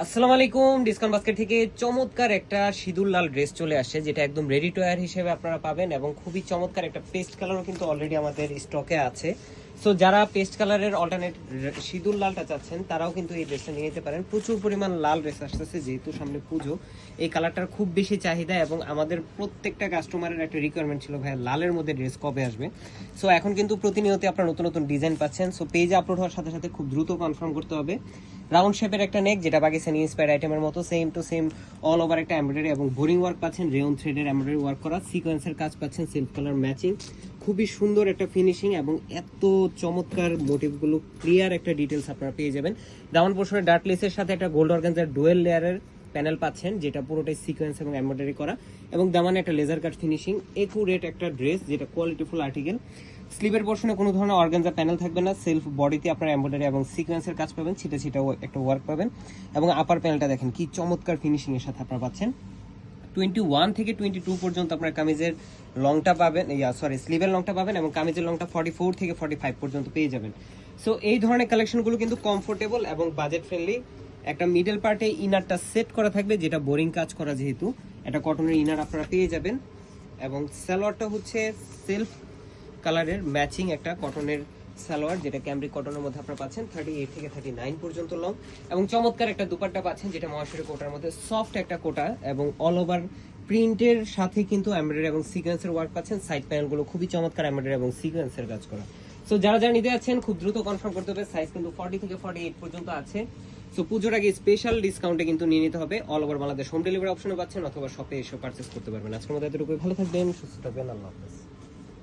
আসসালামু আলাইকুম। Discount basket থেকে চমৎকার একটা সিঁদুর লাল ড্রেস চলে আসছে, যেটা একদম রেডি টু ওয়্যার হিসেবে আপনারা পাবেন এবং খুবই চমৎকার একটা পেস্ট কালারও কিন্তু অলরেডি আমাদের স্টকে আছে। সো যারা পেস্ট কালারের অল্টারনেট সিঁদুর লালটা চাচ্ছেন তারাও কিন্তু এই ড্রেসটা নিয়ে যেতে পারেন। প্রচুর পরিমাণ লাল ড্রেস আসতেছে, যেহেতু সামনে পুজো, এই কালারটার খুব বেশি চাহিদা এবং আমাদের প্রত্যেকটা কাস্টমারের একটা রিকোয়ারমেন্ট ছিল, ভাই লালের মধ্যে ড্রেস কবে আসবে। সো এখন কিন্তু প্রতিনিয়ত আপনারা নতুন নতুন ডিজাইন পাচ্ছেন। সো পেজে আপলোড হওয়ার সাথে সাথে খুব দ্রুত কনফার্ম করতে হবে। রাউন্ড শেপের একটা নেক, যেটা পাকিস্তানি ইন্সপায়ার্ড আইটেমের মতো same to same all over একটা এমব্রয়ডারি এবং বোরিং ওয়ার্ক পাচ্ছেন, রেয়ন থ্রেডের এমব্রয়ডারি ওয়ার্ক করা, সিকোয়েন্সের কাজ পাচ্ছেন, সেলফ কালার ম্যাচিং, খুবই সুন্দর একটা ফিনিশিং এবং এত চমৎকার মোটিভগুলো ক্লিয়ার একটা ডিটেলস আপনারা পেয়ে যাবেন। দামান পোর্শনে ডার্ক লেসের সাথে একটা গোল্ড অর্গানজার ডুয়েল লেয়ারের প্যানেল পাচ্ছেন, যেটা পুরোটাই সিকোয়েন্স এবং এমব্রয়ডারি করা, এবং দামানে একটা লেজার কাট ফিনিশিং, একুরেট একটা ড্রেস, যেটা কোয়ালিটিফুল আর্টিকেল। স্লিভের পোর্শনে কোনো ধরনের অর্গানজা প্যানেল থাকবে না, সেলফ বডিতে আপনার এমব্রয়ডারি এবং সিকোয়েন্সের কাজ পাবেন, ছিটা ছিটাও একটা ওয়ার্ক পাবেন, এবং আপার প্যানেলটা দেখেন কি চমৎকার ফিনিশিং এর সাথে আপনারা পাচ্ছেন। 21 থেকে 22 পর্যন্ত আপনার কামিজের লংটা পাবেন, স্লিভের লংটা পাবেন, এবং কামিজের লংটা 44 থেকে 45 পর্যন্ত পেয়ে যাবেন। সো এই ধরনের কালেকশনগুলো কিন্তু কমফোর্টেবল এবং বাজেট ফ্রেন্ডলি। একটা মিডল পার্টে ইনারটা সেট করা থাকবে, যেটা বোরিং কাজ করা, যেহেতু এটা কটনের ইনার আপনারা পেয়ে যাবেন, এবং সালোয়ারটা হচ্ছে সেলফ কালারের ম্যাচিং একটা কটনের সালোয়ার, যেটা ক্যামব্রিক কটনের মধ্যে আপনারা পাচ্ছেন 38 থেকে 39 পর্যন্ত লং, এবং চমৎকার একটা দুপাট্টা পাচ্ছেন, যেটা মহেশ্বরী কোটার মধ্যে সফট একটা কোটা এবং অল ওভার প্রিন্টের সাথে কিন্তু এমব্রয়ডারি এবং সিকোয়েন্সের ওয়ার্ক পাচ্ছেন। সাইড প্যানেলগুলো খুবই চমৎকার এমব্রয়ডারি এবং সিকোয়েন্সের কাজ করা। সো যারা যারা নিতে যাচ্ছেন খুব দ্রুত কনফার্ম করতে হবে। সাইজ কিন্তু 40 থেকে 48 পর্যন্ত আছে। সো পুজোর আগে স্পেশাল ডিসকাউন্টে কিন্তু নিয়ে নিতে হবে। All over Bangladesh home delivery অপশনে পাচ্ছেন, অথবা শপে এসে পারচেস করতে পারবেন। আজকের মধ্যে এতটুকুই। ভালো থাকবেন, সুস্থ থাকবেন, আল্লাহ হাফেজ।